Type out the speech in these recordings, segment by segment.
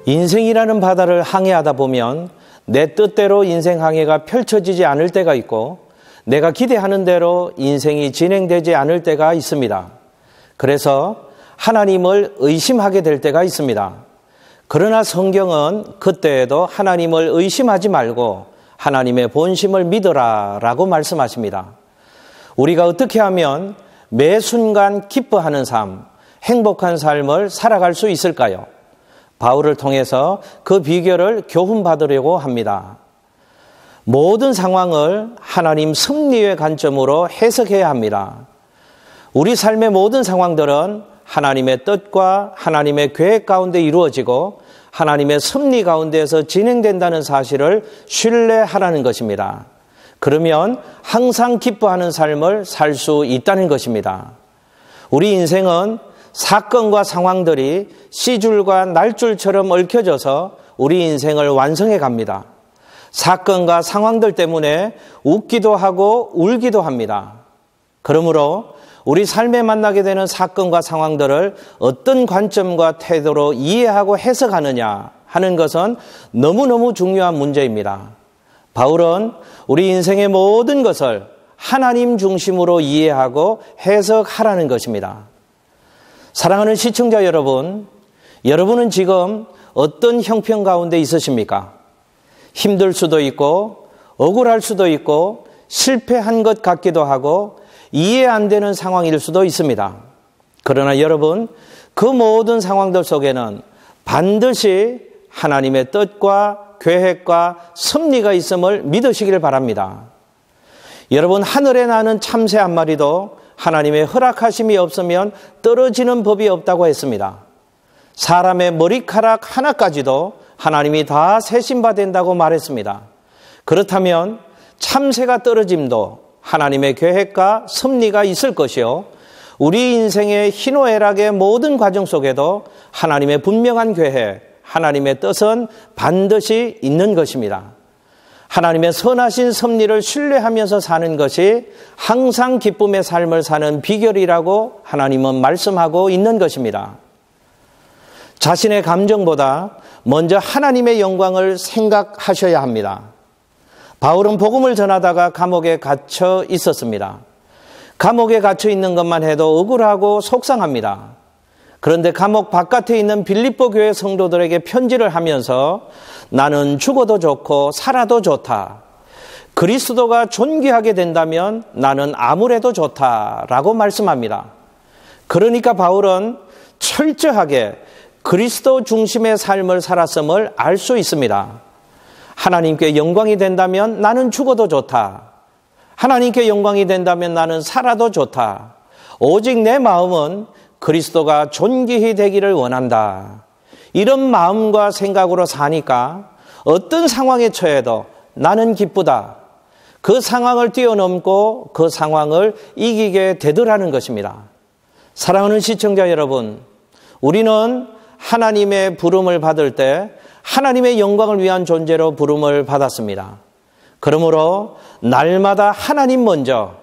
인생이라는 바다를 항해하다 보면 내 뜻대로 인생 항해가 펼쳐지지 않을 때가 있고 내가 기대하는 대로 인생이 진행되지 않을 때가 있습니다. 그래서 하나님을 의심하게 될 때가 있습니다. 그러나 성경은 그때에도 하나님을 의심하지 말고 하나님의 본심을 믿어라 라고 말씀하십니다. 우리가 어떻게 하면 매 순간 기뻐하는 삶, 행복한 삶을 살아갈 수 있을까요? 바울을 통해서 그 비결을 교훈받으려고 합니다. 모든 상황을 하나님 승리의 관점으로 해석해야 합니다. 우리 삶의 모든 상황들은 하나님의 뜻과 하나님의 계획 가운데 이루어지고 하나님의 섭리 가운데에서 진행된다는 사실을 신뢰하라는 것입니다. 그러면 항상 기뻐하는 삶을 살 수 있다는 것입니다. 우리 인생은 사건과 상황들이 씨줄과 날줄처럼 얽혀져서 우리 인생을 완성해 갑니다. 사건과 상황들 때문에 웃기도 하고 울기도 합니다. 그러므로 우리 삶에 만나게 되는 사건과 상황들을 어떤 관점과 태도로 이해하고 해석하느냐 하는 것은 너무너무 중요한 문제입니다. 바울은 우리 인생의 모든 것을 하나님 중심으로 이해하고 해석하라는 것입니다. 사랑하는 시청자 여러분, 여러분은 지금 어떤 형편 가운데 있으십니까? 힘들 수도 있고 억울할 수도 있고 실패한 것 같기도 하고 이해 안 되는 상황일 수도 있습니다. 그러나 여러분, 그 모든 상황들 속에는 반드시 하나님의 뜻과 계획과 섭리가 있음을 믿으시길 바랍니다. 여러분, 하늘에 나는 참새 한 마리도 하나님의 허락하심이 없으면 떨어지는 법이 없다고 했습니다. 사람의 머리카락 하나까지도 하나님이 다 세심바 된다고 말했습니다. 그렇다면 참새가 떨어짐도 하나님의 계획과 섭리가 있을 것이요, 우리 인생의 희노애락의 모든 과정 속에도 하나님의 분명한 계획, 하나님의 뜻은 반드시 있는 것입니다. 하나님의 선하신 섭리를 신뢰하면서 사는 것이 항상 기쁨의 삶을 사는 비결이라고 하나님은 말씀하고 있는 것입니다. 자신의 감정보다 먼저 하나님의 영광을 생각하셔야 합니다. 바울은 복음을 전하다가 감옥에 갇혀 있었습니다. 감옥에 갇혀 있는 것만 해도 억울하고 속상합니다. 그런데 감옥 바깥에 있는 빌립보 교회 성도들에게 편지를 하면서 나는 죽어도 좋고 살아도 좋다. 그리스도가 존귀하게 된다면 나는 아무래도 좋다라고 말씀합니다. 그러니까 바울은 철저하게 그리스도 중심의 삶을 살았음을 알 수 있습니다. 하나님께 영광이 된다면 나는 죽어도 좋다. 하나님께 영광이 된다면 나는 살아도 좋다. 오직 내 마음은 그리스도가 존귀히 되기를 원한다. 이런 마음과 생각으로 사니까 어떤 상황에 처해도 나는 기쁘다. 그 상황을 뛰어넘고 그 상황을 이기게 되더라는 것입니다. 사랑하는 시청자 여러분, 우리는 하나님의 부름을 받을 때 하나님의 영광을 위한 존재로 부름을 받았습니다. 그러므로 날마다 하나님 먼저,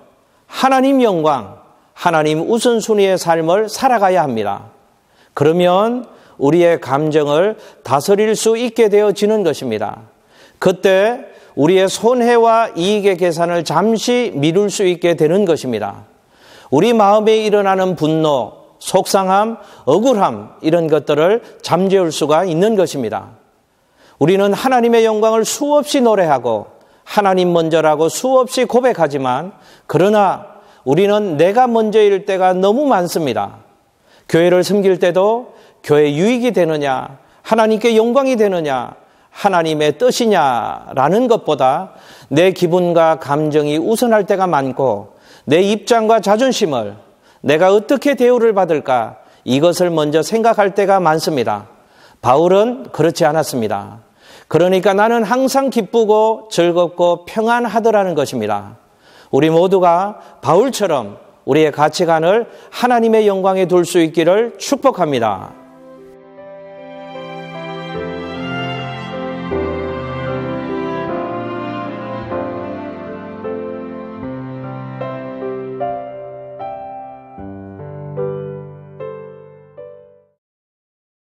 하나님 영광, 하나님 우선순위의 삶을 살아가야 합니다. 그러면 우리의 감정을 다스릴 수 있게 되어지는 것입니다. 그때 우리의 손해와 이익의 계산을 잠시 미룰 수 있게 되는 것입니다. 우리 마음에 일어나는 분노, 속상함, 억울함 이런 것들을 잠재울 수가 있는 것입니다. 우리는 하나님의 영광을 수없이 노래하고 하나님 먼저라고 수없이 고백하지만 그러나 우리는 내가 먼저일 때가 너무 많습니다. 교회를 섬길 때도 교회 유익이 되느냐, 하나님께 영광이 되느냐, 하나님의 뜻이냐라는 것보다 내 기분과 감정이 우선할 때가 많고 내 입장과 자존심을 내가 어떻게 대우를 받을까 이것을 먼저 생각할 때가 많습니다. 바울은 그렇지 않았습니다. 그러니까 나는 항상 기쁘고 즐겁고 평안하더라는 것입니다. 우리 모두가 바울처럼 우리의 가치관을 하나님의 영광에 둘 수 있기를 축복합니다.